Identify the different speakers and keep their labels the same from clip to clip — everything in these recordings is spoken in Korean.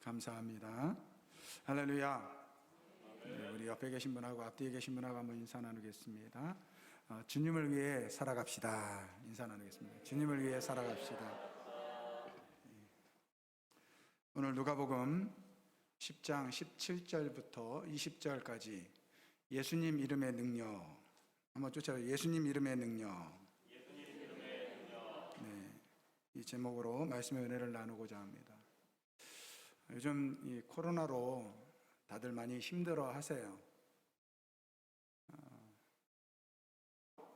Speaker 1: 감사합니다. 할렐루야. 우리 옆에 계신 분하고 앞뒤에 계신 분하고 한번 인사 나누겠습니다. 주님을 위해 살아갑시다. 인사 나누겠습니다. 주님을 위해 살아갑시다. 오늘 누가복음 10장 17절부터 20절까지 예수님 이름의 능력, 한번 쫓아요. 예수님 이름의 능력. 네, 이 제목으로 말씀의 은혜를 나누고자 합니다. 요즘 이 코로나로 다들 많이 힘들어 하세요.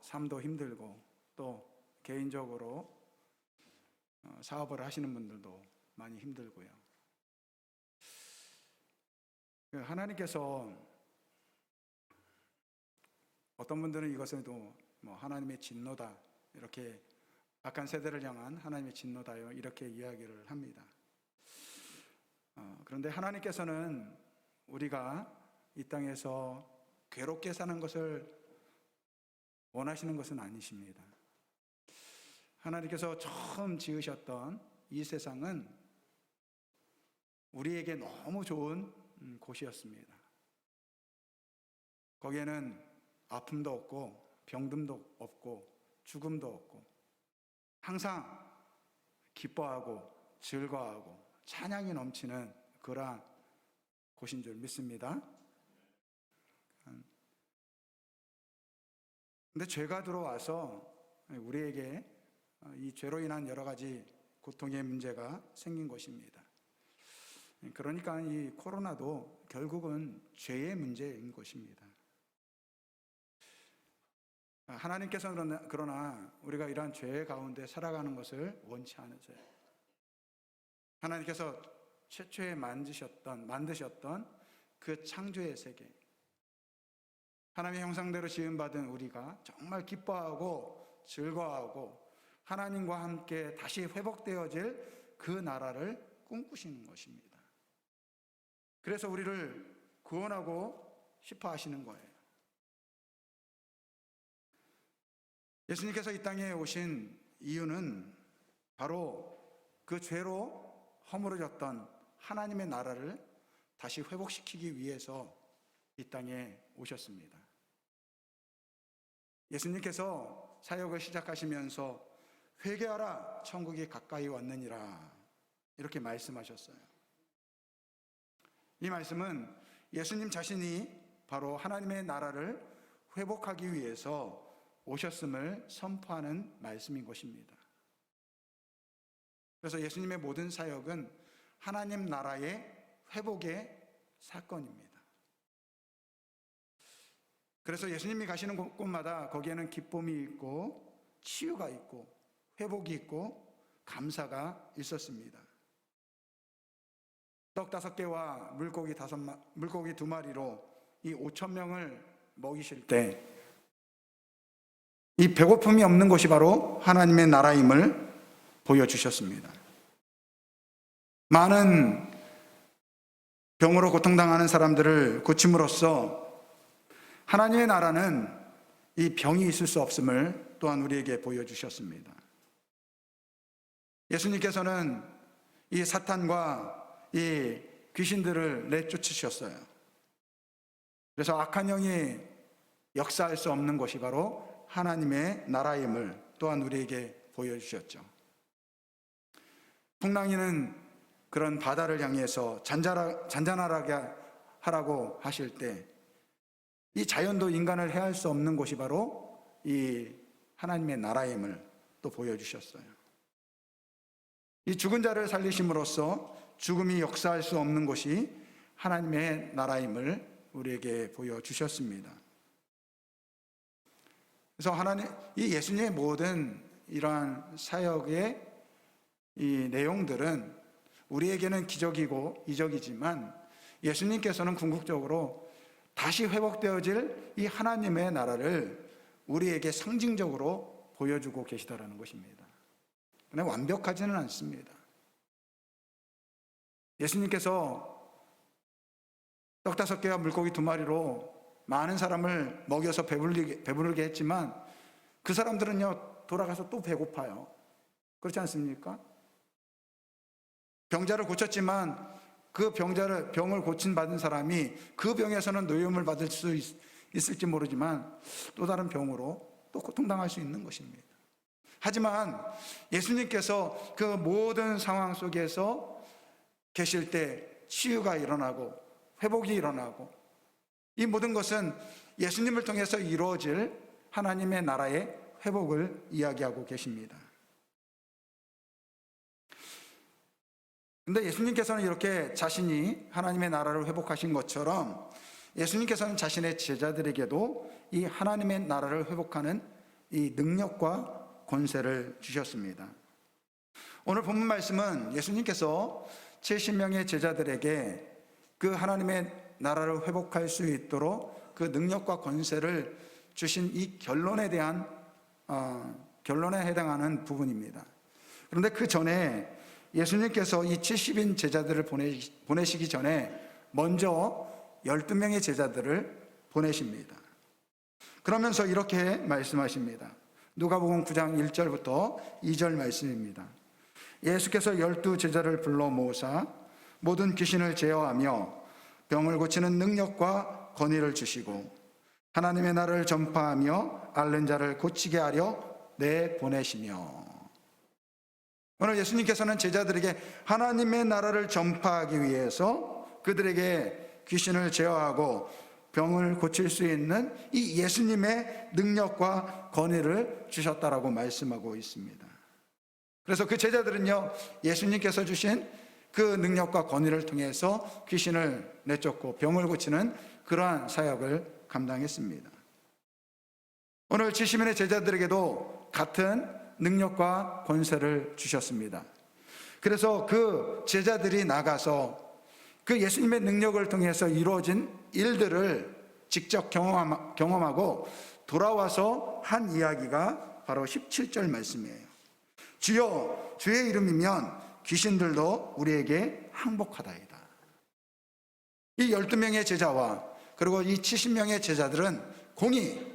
Speaker 1: 삶도 힘들고 또 개인적으로 사업을 하시는 분들도 많이 힘들고요. 하나님께서 어떤 분들은 이것을 또 하나님의 진노다, 이렇게 악한 세대를 향한 하나님의 진노다, 이렇게 이야기를 합니다. 그런데 하나님께서는 우리가 이 땅에서 괴롭게 사는 것을 원하시는 것은 아니십니다. 하나님께서 처음 지으셨던 이 세상은 우리에게 너무 좋은 곳이었습니다. 거기에는 아픔도 없고 병듦도 없고 죽음도 없고 항상 기뻐하고 즐거워하고 찬양이 넘치는 그러한 곳인 줄 믿습니다. 근데 죄가 들어와서 우리에게 이 죄로 인한 여러 가지 고통의 문제가 생긴 것입니다. 그러니까 이 코로나도 결국은 죄의 문제인 것입니다. 하나님께서는 그러나 우리가 이러한 죄 가운데 살아가는 것을 원치 않으세요. 하나님께서 최초에 만드셨던 그 창조의 세계, 하나님의 형상대로 지음받은 우리가 정말 기뻐하고 즐거워하고 하나님과 함께 다시 회복되어질 그 나라를 꿈꾸시는 것입니다. 그래서 우리를 구원하고 싶어 하시는 거예요. 예수님께서 이 땅에 오신 이유는 바로 그 죄로 허물어졌던 하나님의 나라를 다시 회복시키기 위해서 이 땅에 오셨습니다. 예수님께서 사역을 시작하시면서 회개하라, 천국이 가까이 왔느니라, 이렇게 말씀하셨어요. 이 말씀은 예수님 자신이 바로 하나님의 나라를 회복하기 위해서 오셨음을 선포하는 말씀인 것입니다. 그래서 예수님의 모든 사역은 하나님 나라의 회복의 사건입니다. 그래서 예수님이 가시는 곳마다 거기에는 기쁨이 있고 치유가 있고 회복이 있고 감사가 있었습니다. 떡 5개와 물고기 2마리로 이 5,000명을 먹이실 때 이 배고픔이 없는 것이 바로 하나님의 나라임을 보여주셨습니다. 많은 병으로 고통당하는 사람들을 고침으로써 하나님의 나라는 이 병이 있을 수 없음을 또한 우리에게 보여주셨습니다. 예수님께서는 이 사탄과 이 귀신들을 내쫓으셨어요. 그래서 악한 영이 역사할 수 없는 것이 바로 하나님의 나라임을 또한 우리에게 보여주셨죠. 풍랑이는 그런 바다를 향해서 잔잔하게 하라고 하실 때 이 자연도 인간을 해할 수 없는 것이 바로 이 하나님의 나라임을 또 보여주셨어요. 이 죽은 자를 살리심으로써 죽음이 역사할 수 없는 것이 하나님의 나라임을 우리에게 보여주셨습니다. 그래서 이 예수님의 모든 이러한 사역의 이 내용들은 우리에게는 기적이고 이적이지만 예수님께서는 궁극적으로 다시 회복되어질 이 하나님의 나라를 우리에게 상징적으로 보여주고 계시다라는 것입니다. 그러나 완벽하지는 않습니다. 예수님께서 떡 5개와 물고기 2마리로 많은 사람을 먹여서 배부르게 했지만 그 사람들은요 돌아가서 또 배고파요. 그렇지 않습니까? 병자를 고쳤지만 그 병을 고침받은 사람이 그 병에서는 노염을 받을 수 있을지 모르지만 또 다른 병으로 또 고통당할 수 있는 것입니다. 하지만 예수님께서 그 모든 상황 속에서 계실 때 치유가 일어나고 회복이 일어나고, 이 모든 것은 예수님을 통해서 이루어질 하나님의 나라의 회복을 이야기하고 계십니다. 근데 예수님께서는 이렇게 자신이 하나님의 나라를 회복하신 것처럼 예수님께서는 자신의 제자들에게도 이 하나님의 나라를 회복하는 이 능력과 권세를 주셨습니다. 오늘 본문 말씀은 예수님께서 70명의 제자들에게 그 하나님의 나라를 회복할 수 있도록 그 능력과 권세를 주신 이 결론에 해당하는 부분입니다. 그런데 그 전에 예수님께서 이 70인 제자들을 보내시기 전에 먼저 12명의 제자들을 보내십니다. 그러면서 이렇게 말씀하십니다. 누가복음 9장 1절부터 2절 말씀입니다. 예수께서 12제자를 불러 모으사 모든 귀신을 제어하며 병을 고치는 능력과 권위를 주시고 하나님의 나라를 전파하며 앓는 자를 고치게 하려 내보내시며. 오늘 예수님께서는 제자들에게 하나님의 나라를 전파하기 위해서 그들에게 귀신을 제어하고 병을 고칠 수 있는 이 예수님의 능력과 권위를 주셨다라고 말씀하고 있습니다. 그래서 그 제자들은요, 예수님께서 주신 그 능력과 권위를 통해서 귀신을 내쫓고 병을 고치는 그러한 사역을 감당했습니다. 오늘 70인의 제자들에게도 같은 능력과 권세를 주셨습니다. 그래서 그 제자들이 나가서 그 예수님의 능력을 통해서 이루어진 일들을 직접 경험하고 돌아와서 한 이야기가 바로 17절 말씀이에요. 주여 주의 이름이면 귀신들도 우리에게 항복하다이다. 이 12명의 제자와 그리고 이 70명의 제자들은 공히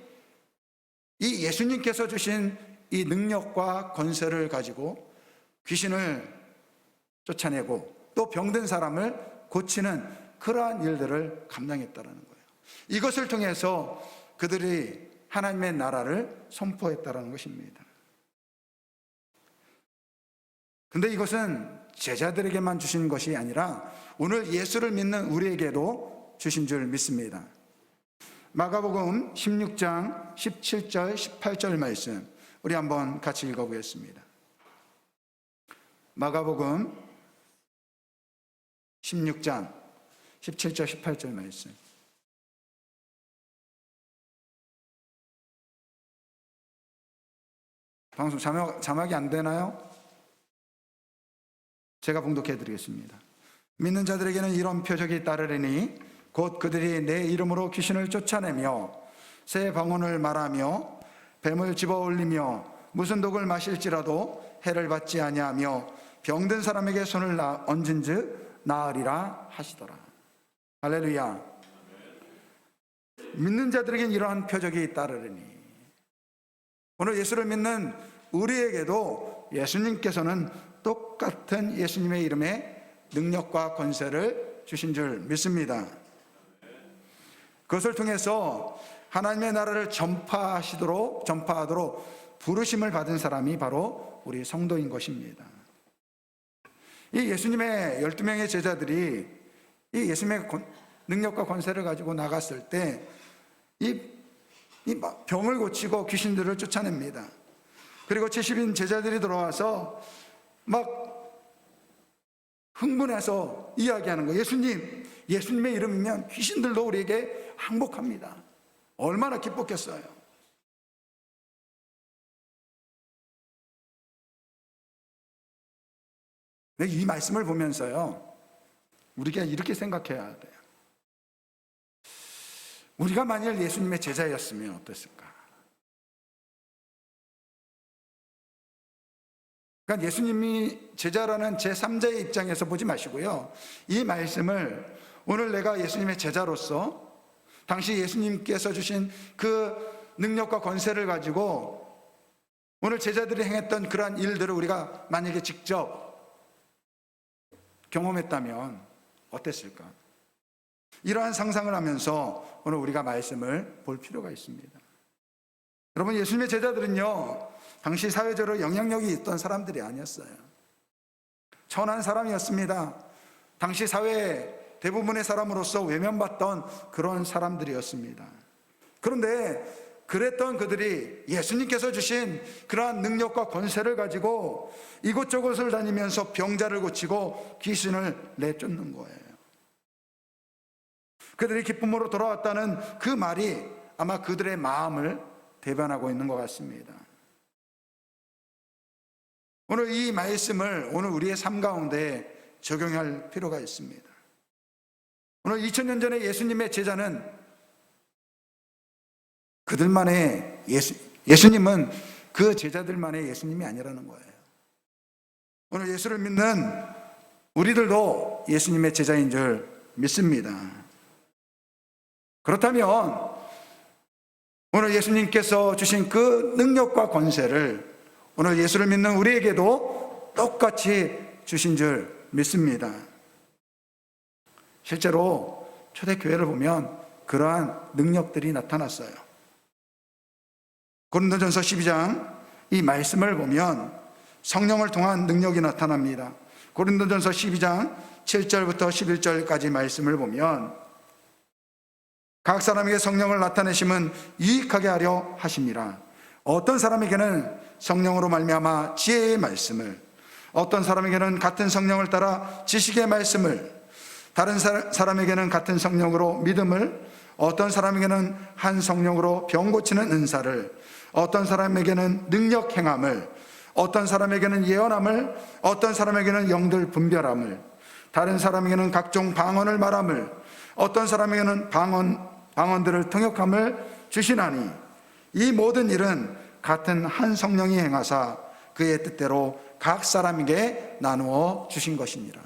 Speaker 1: 이 예수님께서 주신 이 능력과 권세를 가지고 귀신을 쫓아내고 또 병든 사람을 고치는 그러한 일들을 감당했다는 거예요. 이것을 통해서 그들이 하나님의 나라를 선포했다는 것입니다. 근데 이것은 제자들에게만 주신 것이 아니라 오늘 예수를 믿는 우리에게도 주신 줄 믿습니다. 마가복음 16장 17절 18절 말씀 우리 한번 같이 읽어보겠습니다. 마가복음 16장 17절 18절 말씀. 방송 자막이 안 되나요? 제가 봉독해 드리겠습니다. 믿는 자들에게는 이런 표적이 따르리니 곧 그들이 내 이름으로 귀신을 쫓아내며 새 방언을 말하며 뱀을 집어 올리며 무슨 독을 마실지라도 해를 받지 아니하며 병든 사람에게 손을 얹은즉 나으리라 하시더라. 할렐루야. 믿는 자들에게는 이러한 표적이 따르리니, 오늘 예수를 믿는 우리에게도 예수님께서는 똑같은 예수님의 이름에 능력과 권세를 주신 줄 믿습니다. 그것을 통해서 하나님의 나라를 전파하도록 부르심을 받은 사람이 바로 우리 성도인 것입니다. 이 예수님의 12명의 제자들이 이 예수님의 능력과 권세를 가지고 나갔을 때 이 병을 고치고 귀신들을 쫓아냅니다. 그리고 70인 제자들이 돌아와서 막 흥분해서 이야기하는 거예요. 예수님의 이름이면 귀신들도 우리에게 항복합니다. 얼마나 기뻤겠어요. 이 말씀을 보면서요, 우리가 이렇게 생각해야 돼요. 우리가 만일 예수님의 제자였으면 어땠을까? 그러니까 예수님이 제자라는 제3자의 입장에서 보지 마시고요, 이 말씀을 오늘 내가 예수님의 제자로서 당시 예수님께서 주신 그 능력과 권세를 가지고 오늘 제자들이 행했던 그러한 일들을 우리가 만약에 직접 경험했다면 어땠을까? 이러한 상상을 하면서 오늘 우리가 말씀을 볼 필요가 있습니다. 여러분, 예수님의 제자들은요, 당시 사회적으로 영향력이 있던 사람들이 아니었어요. 천한 사람이었습니다. 당시 사회 대부분의 사람으로서 외면받던 그런 사람들이었습니다. 그런데 그랬던 그들이 예수님께서 주신 그러한 능력과 권세를 가지고 이곳저곳을 다니면서 병자를 고치고 귀신을 내쫓는 거예요. 그들이 기쁨으로 돌아왔다는 그 말이 아마 그들의 마음을 대변하고 있는 것 같습니다. 오늘 이 말씀을 오늘 우리의 삶 가운데 적용할 필요가 있습니다. 오늘 2000년 전에 예수님의 제자는 그들만의 예수님은 그 제자들만의 예수님이 아니라는 거예요. 오늘 예수를 믿는 우리들도 예수님의 제자인 줄 믿습니다. 그렇다면 오늘 예수님께서 주신 그 능력과 권세를 오늘 예수를 믿는 우리에게도 똑같이 주신 줄 믿습니다. 실제로 초대교회를 보면 그러한 능력들이 나타났어요. 고린도전서 12장 이 말씀을 보면 성령을 통한 능력이 나타납니다. 고린도전서 12장 7절부터 11절까지 말씀을 보면 각 사람에게 성령을 나타내심은 유익하게 하려 하심이라. 어떤 사람에게는 성령으로 말미암아 지혜의 말씀을, 어떤 사람에게는 같은 성령을 따라 지식의 말씀을, 다른 사람에게는 같은 성령으로 믿음을, 어떤 사람에게는 한 성령으로 병 고치는 은사를, 어떤 사람에게는 능력 행함을, 어떤 사람에게는 예언함을, 어떤 사람에게는 영들 분별함을, 다른 사람에게는 각종 방언을 말함을, 어떤 사람에게는 방언들을 통역함을 주시나니 이 모든 일은 같은 한 성령이 행하사 그의 뜻대로 각 사람에게 나누어 주신 것이니라.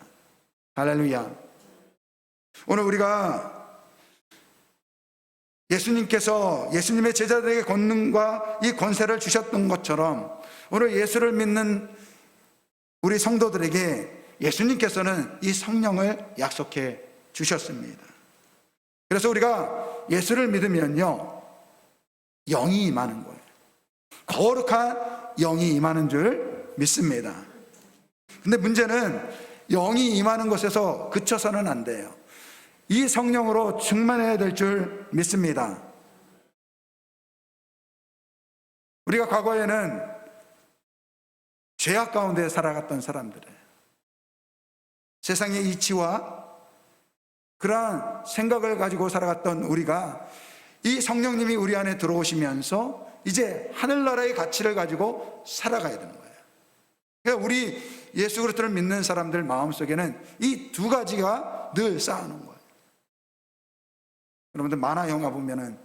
Speaker 1: 할렐루야. 오늘 우리가 예수님께서 예수님의 제자들에게 권능과 이 권세를 주셨던 것처럼 오늘 예수를 믿는 우리 성도들에게 예수님께서는 이 성령을 약속해 주셨습니다. 그래서 우리가 예수를 믿으면요, 영이 임하는 거예요. 거룩한 영이 임하는 줄 믿습니다. 근데 문제는 영이 임하는 것에서 그쳐서는 안 돼요. 이 성령으로 충만해야 될 줄 믿습니다. 우리가 과거에는 죄악 가운데 살아갔던 사람들이에요. 세상의 이치와 그러한 생각을 가지고 살아갔던 우리가 이 성령님이 우리 안에 들어오시면서 이제 하늘나라의 가치를 가지고 살아가야 되는 거예요. 그러니까 우리 예수 그리스도를 믿는 사람들 마음속에는 이 두 가지가 늘 쌓아놓은 거예요. 여러분들 만화 영화 보면은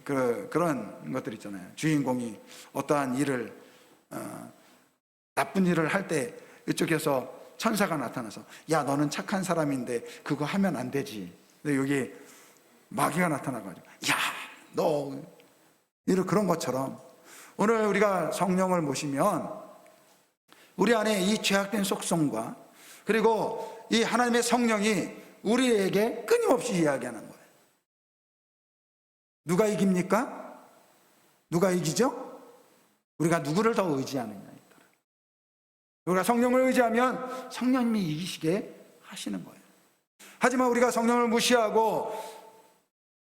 Speaker 1: 그런 것들 있잖아요. 주인공이 어떠한 일을 나쁜 일을 할 때 이쪽에서 천사가 나타나서 야 너는 착한 사람인데 그거 하면 안 되지. 근데 여기 마귀가 나타나가지고 야 너 이런 그런 것처럼 오늘 우리가 성령을 모시면 우리 안에 이 죄악된 속성과 그리고 이 하나님의 성령이 우리에게 끊임없이 이야기하는 거예요. 누가 이깁니까? 누가 이기죠? 우리가 누구를 더 의지하느냐에 따라. 우리가 성령을 의지하면 성령님이 이기시게 하시는 거예요. 하지만 우리가 성령을 무시하고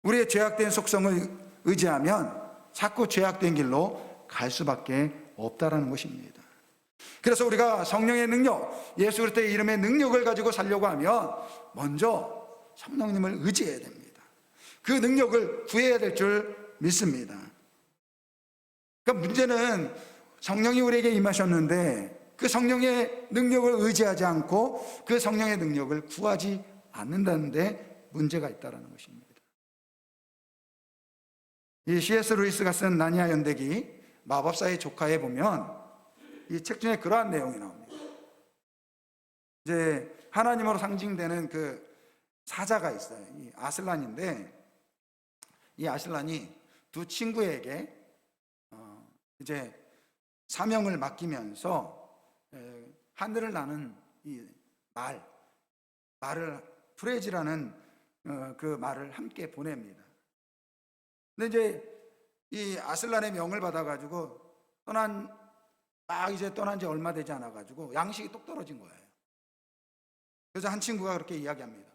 Speaker 1: 우리의 죄악된 속성을 의지하면 자꾸 죄악된 길로 갈 수밖에 없다라는 것입니다. 그래서 우리가 성령의 능력, 예수 그리스도의 이름의 능력을 가지고 살려고 하면 먼저 성령님을 의지해야 됩니다. 그 능력을 구해야 될 줄 믿습니다. 그러니까 문제는 성령이 우리에게 임하셨는데 그 성령의 능력을 의지하지 않고 그 성령의 능력을 구하지 않는다는 데 문제가 있다는 것입니다. 이 C.S. 루이스가 쓴 나니아 연대기 마법사의 조카에 보면 이 책 중에 그러한 내용이 나옵니다. 이제 하나님으로 상징되는 그 사자가 있어요. 이 아슬란인데 이 아슬란이 두 친구에게 이제 사명을 맡기면서 하늘을 나는 이 말, 말을, 프레지라는 그 말을 함께 보냅니다. 근데 이제 이 아슬란의 명을 받아가지고 이제 떠난 지 얼마 되지 않아가지고 양식이 똑 떨어진 거예요. 그래서 한 친구가 그렇게 이야기합니다.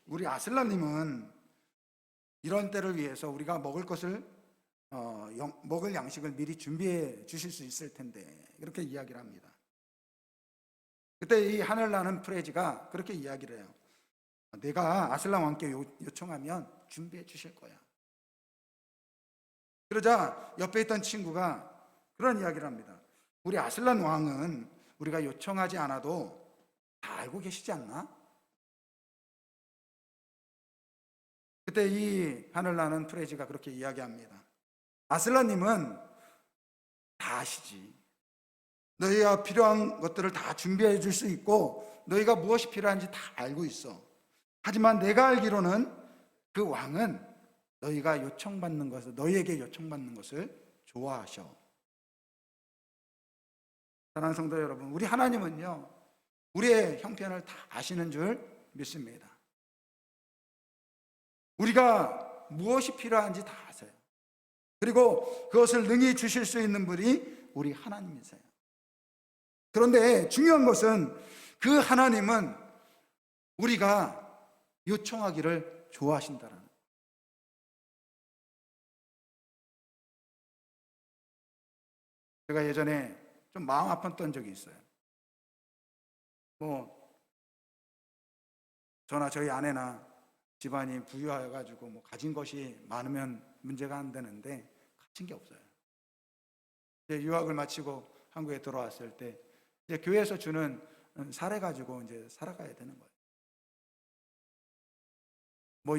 Speaker 1: 우리 아슬란님은 이런 때를 위해서 우리가 먹을 것을 먹을 양식을 미리 준비해 주실 수 있을 텐데, 그렇게 이야기를 합니다. 그때 이 하늘나는 프레지가 그렇게 이야기를 해요. 내가 아슬란 왕께 요청하면 준비해 주실 거야. 그러자 옆에 있던 친구가 그런 이야기를 합니다. 우리 아슬란 왕은 우리가 요청하지 않아도 다 알고 계시지 않나? 그때 이 하늘나는 프레지가 그렇게 이야기합니다. 아슬란님은 다 아시지. 너희가 필요한 것들을 다 준비해 줄 수 있고 너희가 무엇이 필요한지 다 알고 있어. 하지만 내가 알기로는 그 왕은 너희가 요청받는 것을, 너희에게 요청받는 것을 좋아하셔. 사랑하는 성도 여러분, 우리 하나님은요, 우리의 형편을 다 아시는 줄 믿습니다. 우리가 무엇이 필요한지 다 아세요. 그리고 그것을 능히 주실 수 있는 분이 우리 하나님이세요. 그런데 중요한 것은 그 하나님은 우리가 요청하기를 좋아하신다는 거예요. 제가 예전에 좀 마음 아팠던 적이 있어요. 저나 저희 아내나 집안이 부유해가지고 가진 것이 많으면 문제가 안 되는데 가진 게 없어요. 이제 유학을 마치고 한국에 들어왔을 때 이제 교회에서 주는 사례 가지고 이제 살아가야 되는 거예요.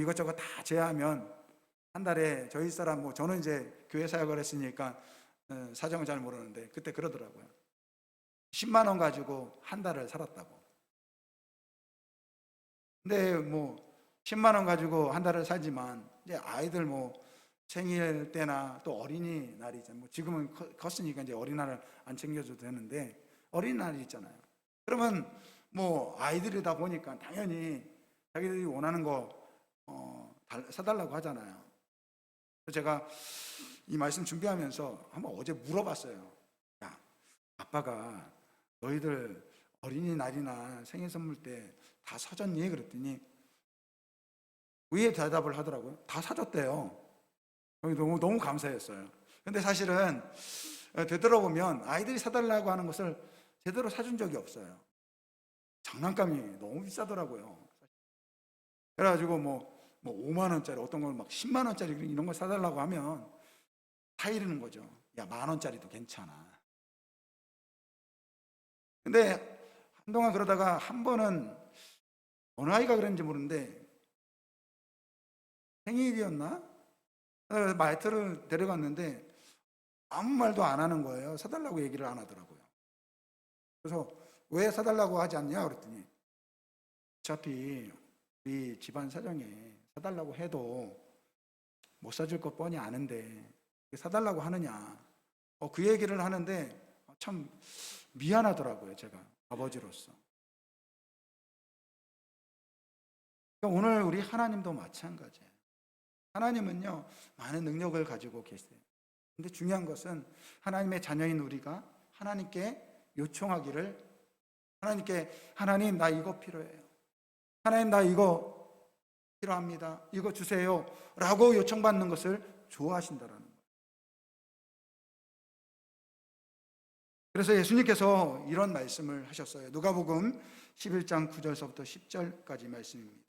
Speaker 1: 이것저것 다 제하면 한 달에 저희 사람 저는 이제 교회 사역을 했으니까 사정을 잘 모르는데 그때 그러더라고요. 10만 원 가지고 한 달을 살았다고. 근데 10만 원 가지고 한 달을 살지만 이제 아이들 생일 때나 또 어린이날이죠. 지금은 컸으니까 이제 어린이날을 안 챙겨줘도 되는데 어린이날이 있잖아요. 그러면 아이들이다 보니까 당연히 자기들이 원하는 거 사달라고 하잖아요. 제가 이 말씀 준비하면서 한번 어제 물어봤어요. 야, 아빠가 너희들 어린이날이나 생일 선물 때 다 사줬니? 그랬더니 의외의 대답을 하더라고요. 다 사줬대요. 너무 감사했어요. 근데 사실은 되돌아보면 아이들이 사달라고 하는 것을 제대로 사준 적이 없어요. 장난감이 너무 비싸더라고요. 그래가지고 5만 원짜리, 어떤 걸 10만 원짜리 이런 걸 사달라고 하면 다 이러는 거죠. 야, 10,000원짜리도 괜찮아. 근데 한동안 그러다가 한 번은 어느 아이가 그랬는지 모르는데 생일이었나? 마트를 데려갔는데 아무 말도 안 하는 거예요. 사달라고 얘기를 안 하더라고요. 그래서 왜 사달라고 하지 않냐 그랬더니 어차피 우리 집안 사정에 사달라고 해도 못 사줄 것 뻔히 아는데 사달라고 하느냐. 그 얘기를 하는데 참 미안하더라고요. 제가 아버지로서. 오늘 우리 하나님도 마찬가지예요. 하나님은요, 많은 능력을 가지고 계세요. 근데 중요한 것은 하나님의 자녀인 우리가 하나님께 요청하기를, 하나님 나 이거 필요해요. 하나님 나 이거 필요합니다. 이거 주세요. 라고 요청받는 것을 좋아하신다라는 거예요. 그래서 예수님께서 이런 말씀을 하셨어요. 누가복음 11장 9절서부터 10절까지 말씀입니다.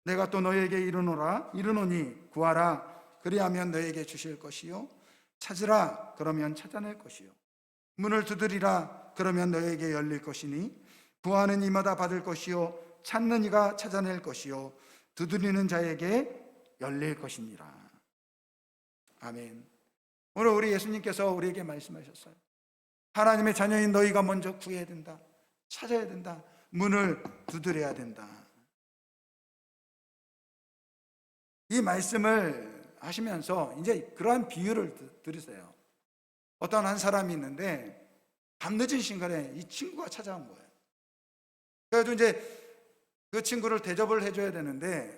Speaker 1: 내가 또 너에게 이르노니 구하라 그리하면 너에게 주실 것이요 찾으라 그러면 찾아낼 것이요 문을 두드리라 그러면 너에게 열릴 것이니 구하는 이마다 받을 것이요 찾는 이가 찾아낼 것이요 두드리는 자에게 열릴 것이니라. 아멘. 오늘 우리 예수님께서 우리에게 말씀하셨어요. 하나님의 자녀인 너희가 먼저 구해야 된다. 찾아야 된다. 문을 두드려야 된다. 이 말씀을 하시면서 이제 그러한 비유를 들으세요. 어떤 한 사람이 있는데 밤늦은 시간에 이 친구가 찾아온 거예요. 그래서 이제 그 친구를 대접을 해줘야 되는데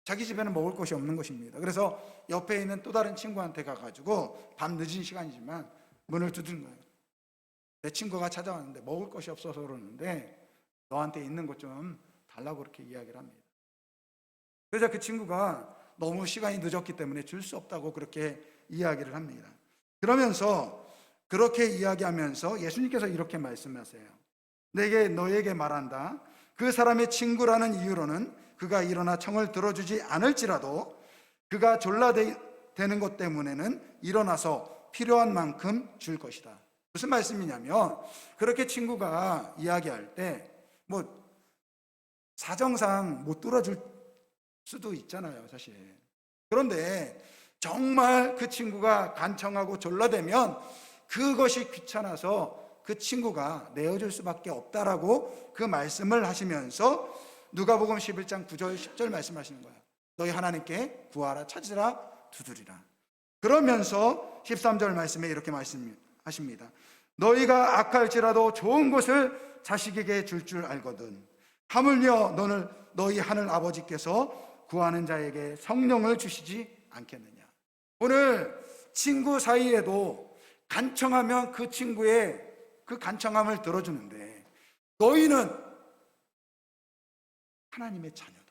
Speaker 1: 자기 집에는 먹을 것이 없는 것입니다. 그래서 옆에 있는 또 다른 친구한테 가가지고 밤 늦은 시간이지만 문을 두드린 거예요. 내 친구가 찾아왔는데 먹을 것이 없어서 그러는데 너한테 있는 것 좀 달라고 그렇게 이야기를 합니다. 그래서 그 친구가 너무 시간이 늦었기 때문에 줄 수 없다고 그렇게 이야기를 합니다. 그러면서 그렇게 이야기하면서 예수님께서 이렇게 말씀하세요. 내게 너에게 말한다. 그 사람의 친구라는 이유로는 그가 일어나 청을 들어주지 않을지라도 그가 졸라대는 것 때문에는 일어나서 필요한 만큼 줄 것이다. 무슨 말씀이냐면 그렇게 친구가 이야기할 때 뭐 사정상 못 들어줄 수도 있잖아요, 사실. 그런데 정말 그 친구가 간청하고 졸라대면 그것이 귀찮아서 그 친구가 내어줄 수밖에 없다라고 그 말씀을 하시면서 누가복음 11장 9절 10절 말씀하시는 거예요. 너희 하나님께 구하라, 찾으라, 두드리라. 그러면서 13절 말씀에 이렇게 말씀하십니다. 너희가 악할지라도 좋은 것을 자식에게 줄 알거든 하물며 너희 하늘 아버지께서 구하는 자에게 성령을 주시지 않겠느냐. 오늘 친구 사이에도 간청하면 그 친구의 그 간청함을 들어주는데 너희는 하나님의 자녀다.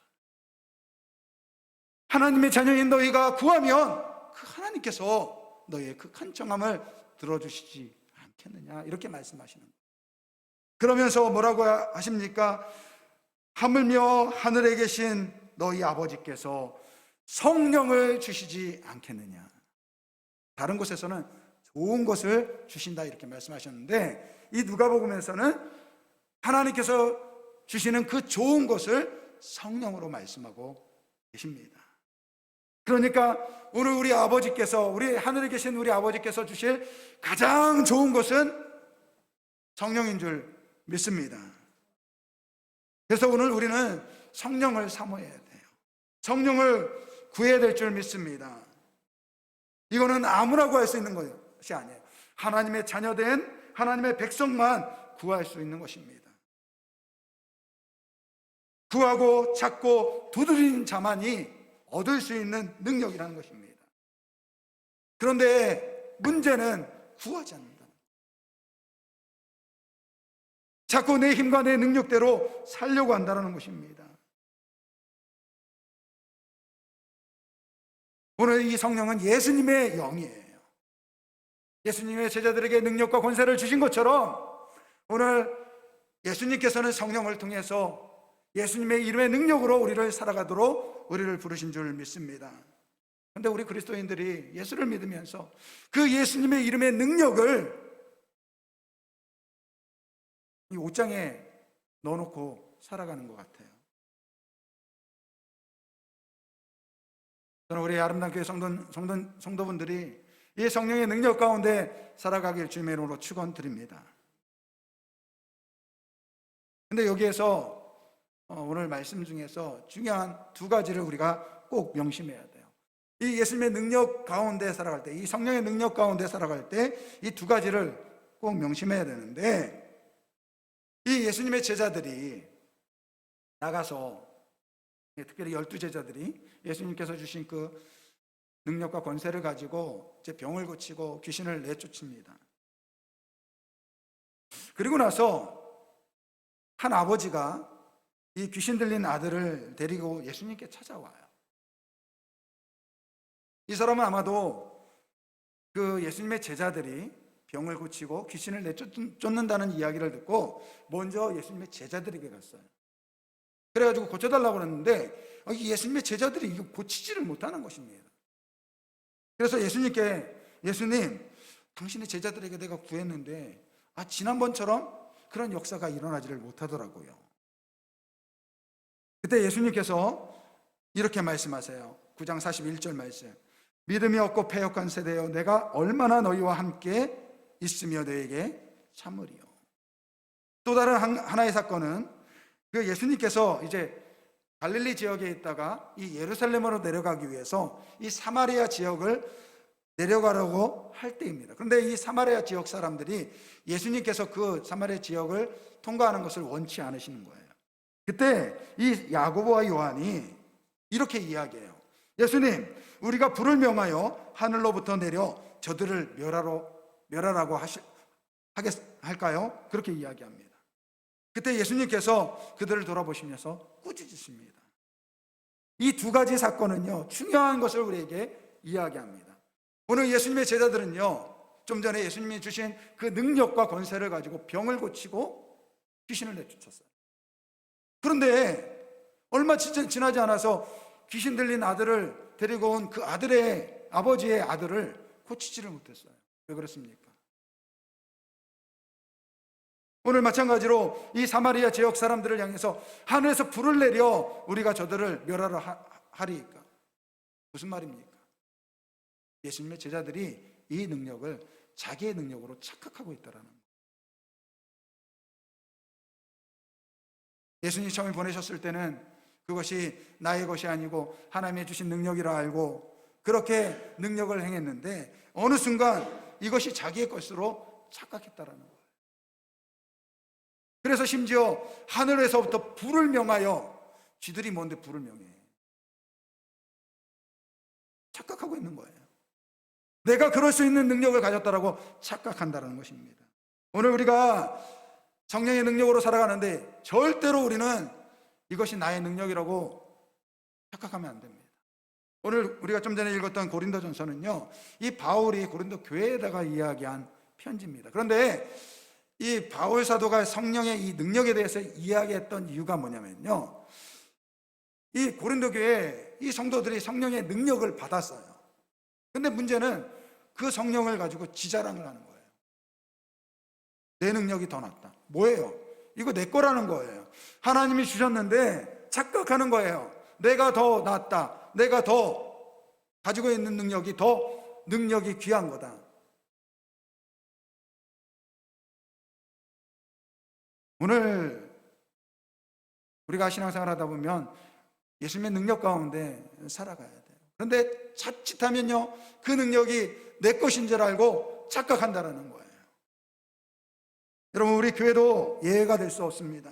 Speaker 1: 하나님의 자녀인 너희가 구하면 그 하나님께서 너희의 그 간청함을 들어주시지 않겠느냐 이렇게 말씀하시는 거예요. 그러면서 뭐라고 하십니까? 하물며 하늘에 계신 너희 아버지께서 성령을 주시지 않겠느냐. 다른 곳에서는 좋은 것을 주신다 이렇게 말씀하셨는데 이 누가복음에서는 하나님께서 주시는 그 좋은 것을 성령으로 말씀하고 계십니다. 그러니까 오늘 우리 아버지께서, 우리 하늘에 계신 우리 아버지께서 주실 가장 좋은 것은 성령인 줄 믿습니다. 그래서 오늘 우리는 성령을 사모해야 돼요. 성령을 구해야 될 줄 믿습니다. 이거는 아무나 구할 수 있는 것이 아니에요. 하나님의 자녀된 하나님의 백성만 구할 수 있는 것입니다. 구하고 찾고 두드리는 자만이 얻을 수 있는 능력이라는 것입니다. 그런데 문제는 구하지 않는다. 자꾸 내 힘과 내 능력대로 살려고 한다는 것입니다. 오늘 이 성령은 예수님의 영이에요. 예수님의 제자들에게 능력과 권세를 주신 것처럼 오늘 예수님께서는 성령을 통해서 예수님의 이름의 능력으로 우리를 살아가도록 우리를 부르신 줄 믿습니다. 그런데 우리 그리스도인들이 예수를 믿으면서 그 예수님의 이름의 능력을 이 옷장에 넣어놓고 살아가는 것 같아요. 저는 우리 아름다운 교회 성도분들이 이 성령의 능력 가운데 살아가길 주님의 이름으로 축원드립니다. 근데 여기에서 오늘 말씀 중에서 중요한 두 가지를 우리가 꼭 명심해야 돼요. 이 예수님의 능력 가운데 살아갈 때, 이 성령의 능력 가운데 살아갈 때 이 두 가지를 꼭 명심해야 되는데 이 예수님의 제자들이 나가서 특별히 12제자들이 예수님께서 주신 그 능력과 권세를 가지고 이제 병을 고치고 귀신을 내쫓습니다. 그리고 나서 한 아버지가 이 귀신 들린 아들을 데리고 예수님께 찾아와요. 이 사람은 아마도 그 예수님의 제자들이 병을 고치고 귀신을 내쫓는다는 이야기를 듣고 먼저 예수님의 제자들에게 갔어요. 그래가지고 고쳐달라고 그랬는데 예수님의 제자들이 이거 고치지를 못하는 것입니다. 그래서 예수님, 당신의 제자들에게 내가 구했는데 지난번처럼 그런 역사가 일어나지를 못하더라고요. 그때 예수님께서 이렇게 말씀하세요. 9장 41절 말씀. 믿음이 없고 패역한 세대여, 내가 얼마나 너희와 함께 있으며 너에게 참으리요. 또 다른 하나의 사건은 그 예수님께서 이제 갈릴리 지역에 있다가 이 예루살렘으로 내려가기 위해서 이 사마리아 지역을 내려가려고 할 때입니다. 그런데 이 사마리아 지역 사람들이 예수님께서 그 사마리아 지역을 통과하는 것을 원치 않으시는 거예요. 그때 이 야고보와 요한이 이렇게 이야기해요. 예수님, 우리가 불을 명하여 하늘로부터 내려 저들을 멸하라고 할까요? 그렇게 이야기합니다. 그때 예수님께서 그들을 돌아보시면서 꾸짖으십니다. 이 두 가지 사건은요, 중요한 것을 우리에게 이야기합니다. 오늘 예수님의 제자들은요, 좀 전에 예수님이 주신 그 능력과 권세를 가지고 병을 고치고 귀신을 내쫓았어요. 그런데 얼마 지나지 않아서 귀신 들린 아들을 데리고 온 그 아버지의 아들을 고치지를 못했어요. 왜 그렇습니까? 오늘 마찬가지로 이 사마리아 지역 사람들을 향해서 하늘에서 불을 내려 우리가 저들을 멸하러 하리이까? 무슨 말입니까? 예수님의 제자들이 이 능력을 자기의 능력으로 착각하고 있다라는 거예요. 예수님이 처음에 보내셨을 때는 그것이 나의 것이 아니고 하나님의 주신 능력이라 알고 그렇게 능력을 행했는데 어느 순간 이것이 자기의 것으로 착각했다라는 거예요. 그래서 심지어 하늘에서부터 불을 명하여, 쥐들이 뭔데 불을 명해? 착각하고 있는 거예요. 내가 그럴 수 있는 능력을 가졌다라고 착각한다는 것입니다. 오늘 우리가 성령의 능력으로 살아가는데 절대로 우리는 이것이 나의 능력이라고 착각하면 안 됩니다. 오늘 우리가 좀 전에 읽었던 고린도전서는요, 이 바울이 고린도 교회에다가 이야기한 편지입니다. 그런데 이 바울 사도가 성령의 이 능력에 대해서 이야기했던 이유가 뭐냐면요, 이 고린도 교회 이 성도들이 성령의 능력을 받았어요. 근데 문제는 그 성령을 가지고 지자랑을 하는 거예요. 내 능력이 더 낫다. 뭐예요? 이거 내 거라는 거예요. 하나님이 주셨는데 착각하는 거예요. 내가 더 낫다. 내가 더 가지고 있는 능력이 귀한 거다. 오늘 우리가 신앙생활 하다 보면 예수님의 능력 가운데 살아가야 돼요. 그런데 자칫하면요, 그 능력이 내 것인 줄 알고 착각한다는 거예요. 여러분, 우리 교회도 예외가 될 수 없습니다.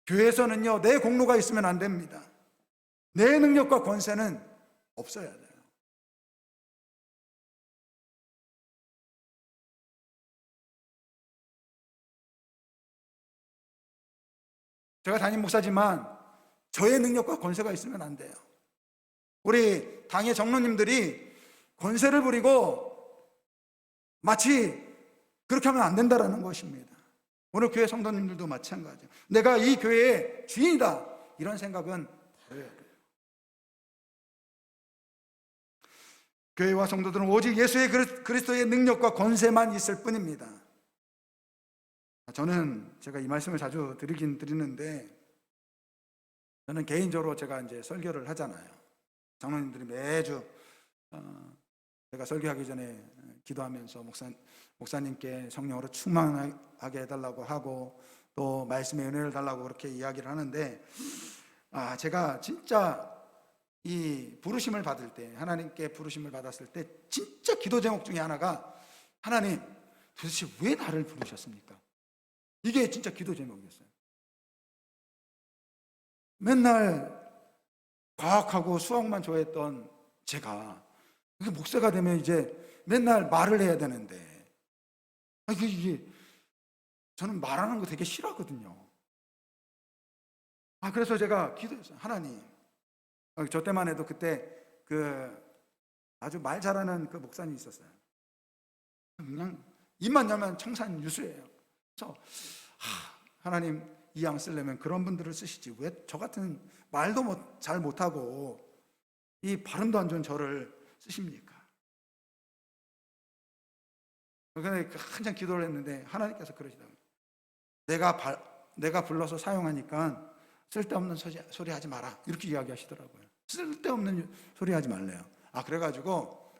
Speaker 1: 교회에서는요, 내 공로가 있으면 안 됩니다. 내 능력과 권세는 없어야 돼요. 제가 담임 목사지만 저의 능력과 권세가 있으면 안 돼요. 우리 당의 장로님들이 권세를 부리고 마치 그렇게 하면 안 된다라는 것입니다. 오늘 교회 성도님들도 마찬가지예요. 내가 이 교회의 주인이다, 이런 생각은 버려야 돼요. 교회와 성도들은 오직 예수의 그리스도의 능력과 권세만 있을 뿐입니다. 저는 제가 이 말씀을 자주 드리는데, 저는 개인적으로 제가 이제 설교를 하잖아요. 장로님들이 매주 제가 설교하기 전에 기도하면서 목사님께 성령으로 충만하게 해달라고 하고 또 말씀의 은혜를 달라고 그렇게 이야기를 하는데, 제가 진짜 이 부르심을 받을 때, 하나님께 부르심을 받았을 때 진짜 기도 제목 중에 하나가, 하나님 도대체 왜 나를 부르셨습니까? 이게 진짜 기도 제목이었어요. 맨날 과학하고 수학만 좋아했던 제가 목사가 되면 이제 맨날 말을 해야 되는데, 이게 저는 말하는 거 되게 싫어하거든요. 그래서 제가 기도했어요. 하나님, 저 때만 해도 그때 아주 말 잘하는 그 목사님이 있었어요. 그냥 입만 열면 청산 유수예요. 그래서 하나님, 이 양 쓰려면 그런 분들을 쓰시지 왜 저 같은 말도 잘 못하고 이 발음도 안 좋은 저를 쓰십니까? 그런데 한참 기도를 했는데 하나님께서 그러시더라고요. 내가 불러서 사용하니까 쓸데없는 소리 하지 마라, 이렇게 이야기하시더라고요. 쓸데없는 소리 하지 말래요. 그래가지고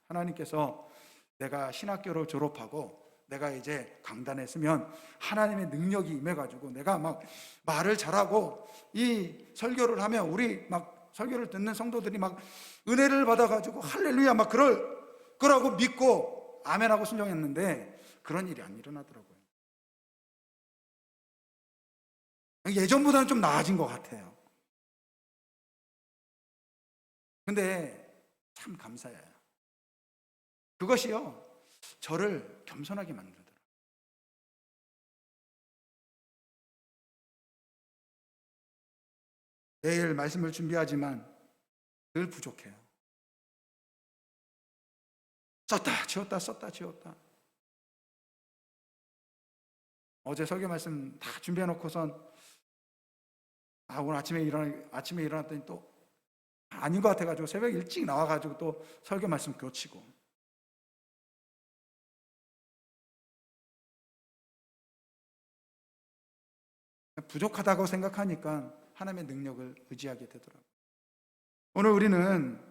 Speaker 1: 하나님께서 내가 신학교를 졸업하고 내가 이제 강단에 서면 하나님의 능력이 임해가지고 내가 막 말을 잘하고 이 설교를 하면 우리 막 설교를 듣는 성도들이 막 은혜를 받아가지고 할렐루야 막 그럴 거라고 믿고 아멘하고 순종했는데 그런 일이 안 일어나더라고요. 예전보다는 좀 나아진 것 같아요. 근데 참 감사해요. 그것이요, 저를 겸손하게 만들더라고요. 내일 말씀을 준비하지만 늘 부족해요. 썼다 지웠다 썼다 지웠다. 어제 설교 말씀 다 준비해 놓고선 오늘 아침에 일어났더니 또 아닌 것 같아가지고 새벽 일찍 나와가지고 또 설교 말씀 고치고. 부족하다고 생각하니까 하나님의 능력을 의지하게 되더라고요. 오늘 우리는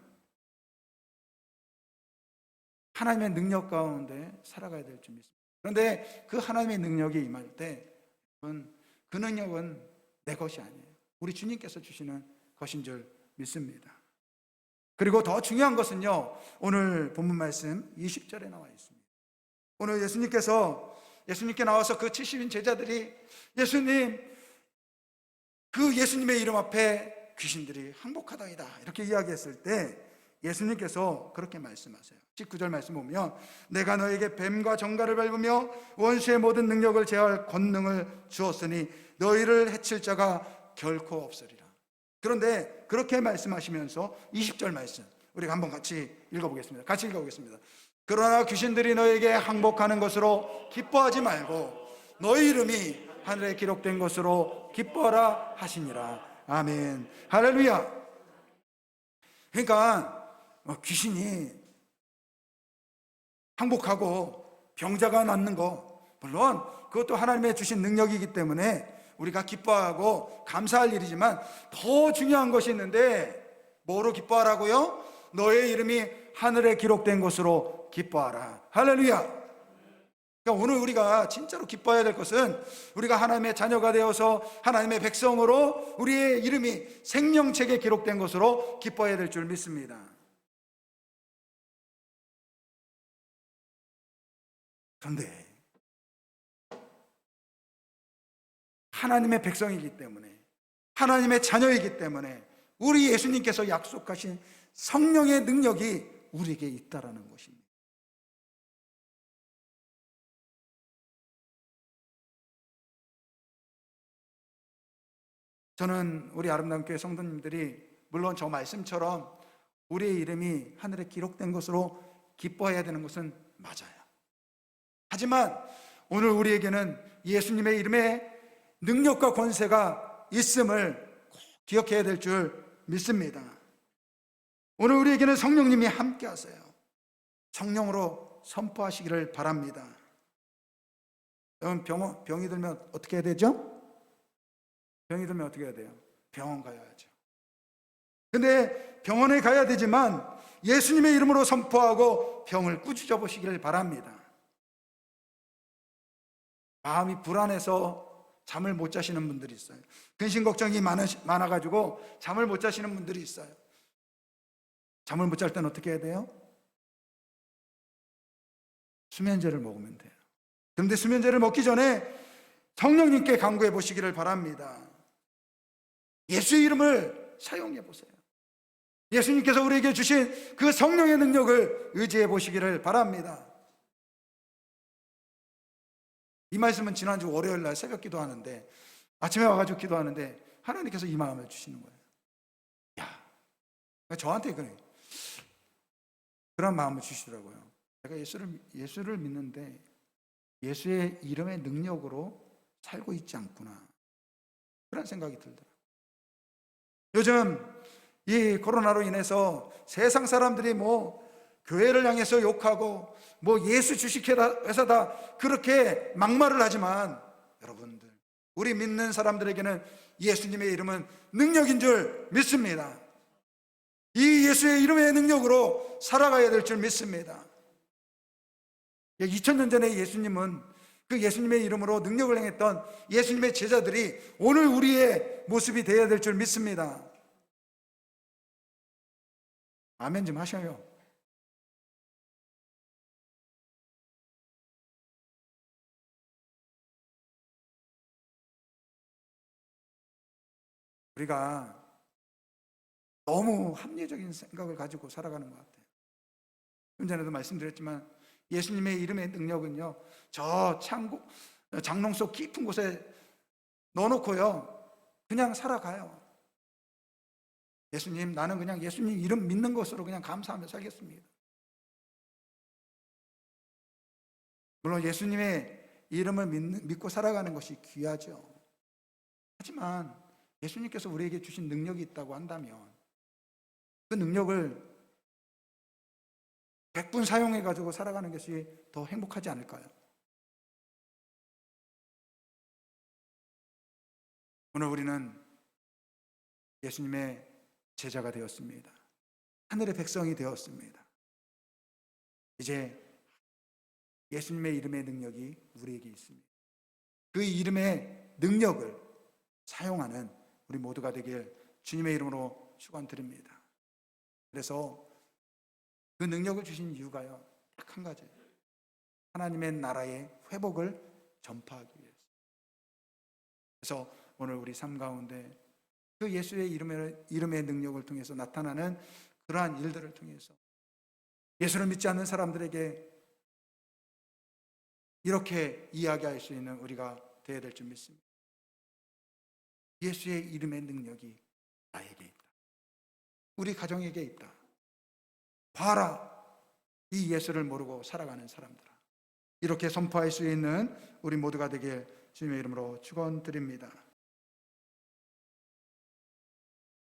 Speaker 1: 하나님의 능력 가운데 살아가야 될 줄 믿습니다. 그런데 그 하나님의 능력이 임할 때 그 능력은 내 것이 아니에요. 우리 주님께서 주시는 것인 줄 믿습니다. 그리고 더 중요한 것은요, 오늘 본문 말씀 20절에 나와 있습니다. 오늘 예수님께 나와서 그 70인 제자들이 예수님의 이름 앞에 귀신들이 항복하다이다 이렇게 이야기했을 때 예수님께서 그렇게 말씀하세요. 19절 말씀 보면 내가 너에게 뱀과 정갈을 밟으며 원수의 모든 능력을 제어할 권능을 주었으니 너희를 해칠 자가 결코 없으리라. 그런데 그렇게 말씀하시면서 20절 말씀 우리가 한번 같이 읽어보겠습니다. 같이 읽어보겠습니다. 그러나 귀신들이 너에게 항복하는 것으로 기뻐하지 말고 너희 이름이 하늘에 기록된 것으로 기뻐하라 하시니라. 아멘. 할렐루야. 그러니까 귀신이 항복하고 병자가 낫는 거, 물론 그것도 하나님의 주신 능력이기 때문에 우리가 기뻐하고 감사할 일이지만 더 중요한 것이 있는데 뭐로 기뻐하라고요? 너의 이름이 하늘에 기록된 것으로 기뻐하라. 할렐루야. 그러니까 오늘 우리가 진짜로 기뻐해야 될 것은 우리가 하나님의 자녀가 되어서 하나님의 백성으로 우리의 이름이 생명책에 기록된 것으로 기뻐해야 될 줄 믿습니다. 그런데 하나님의 백성이기 때문에, 하나님의 자녀이기 때문에 우리 예수님께서 약속하신 성령의 능력이 우리에게 있다라는 것입니다. 저는 우리 아름다운 교회 성도님들이 물론 저 말씀처럼 우리의 이름이 하늘에 기록된 것으로 기뻐해야 되는 것은 맞아요. 하지만 오늘 우리에게는 예수님의 이름에 능력과 권세가 있음을 꼭 기억해야 될 줄 믿습니다. 오늘 우리에게는 성령님이 함께 하세요. 성령으로 선포하시기를 바랍니다. 여러분 병이 들면 어떻게 해야 되죠? 병이 들면 어떻게 해야 돼요? 병원 가야죠. 근데 병원에 가야 되지만 예수님의 이름으로 선포하고 병을 꾸짖어 보시기를 바랍니다. 마음이 불안해서 잠을 못 자시는 분들이 있어요. 근심 걱정이 많아가지고 잠을 못 자시는 분들이 있어요. 잠을 못 잘 때는 어떻게 해야 돼요? 수면제를 먹으면 돼요. 그런데 수면제를 먹기 전에 성령님께 간구해 보시기를 바랍니다. 예수의 이름을 사용해 보세요. 예수님께서 우리에게 주신 그 성령의 능력을 의지해 보시기를 바랍니다. 이 말씀은 지난주 월요일 날 새벽 기도하는데 아침에 와가지고 기도하는데 하나님께서 이 마음을 주시는 거예요. 저한테 그런 마음을 주시더라고요. 제가 예수를 믿는데 예수의 이름의 능력으로 살고 있지 않구나, 그런 생각이 들더라고요. 요즘 이 코로나로 인해서 세상 사람들이 교회를 향해서 욕하고 예수 주식회사다 그렇게 막말을 하지만 여러분들, 우리 믿는 사람들에게는 예수님의 이름은 능력인 줄 믿습니다. 이 예수의 이름의 능력으로 살아가야 될 줄 믿습니다. 2000년 전에 예수님은 그 예수님의 이름으로 능력을 행했던 예수님의 제자들이 오늘 우리의 모습이 되어야 될 줄 믿습니다. 아멘 좀 하셔요. 우리가 너무 합리적인 생각을 가지고 살아가는 것 같아요. 좀 전에도 말씀드렸지만 예수님의 이름의 능력은요, 저 장롱 속 깊은 곳에 넣어놓고요 그냥 살아가요. 예수님, 나는 그냥 예수님 이름 믿는 것으로 그냥 감사하며 살겠습니다. 물론 예수님의 이름을 믿고 살아가는 것이 귀하죠. 하지만 예수님께서 우리에게 주신 능력이 있다고 한다면 그 능력을 100분 사용해가지고 살아가는 것이 더 행복하지 않을까요? 오늘 우리는 예수님의 제자가 되었습니다. 하늘의 백성이 되었습니다. 이제 예수님의 이름의 능력이 우리에게 있습니다. 그 이름의 능력을 사용하는 우리 모두가 되길 주님의 이름으로 축원드립니다. 그래서 그 능력을 주신 이유가요, 딱 한 가지예요. 하나님의 나라의 회복을 전파하기 위해서. 그래서 오늘 우리 삶 가운데 그 예수의 이름의 능력을 통해서 나타나는 그러한 일들을 통해서 예수를 믿지 않는 사람들에게 이렇게 이야기할 수 있는 우리가 되어야 될 줄 믿습니다. 예수의 이름의 능력이 나에게 있다. 우리 가정에게 있다. 봐라, 이 예수를 모르고 살아가는 사람들아. 이렇게 선포할 수 있는 우리 모두가 되길 주님의 이름으로 축원드립니다.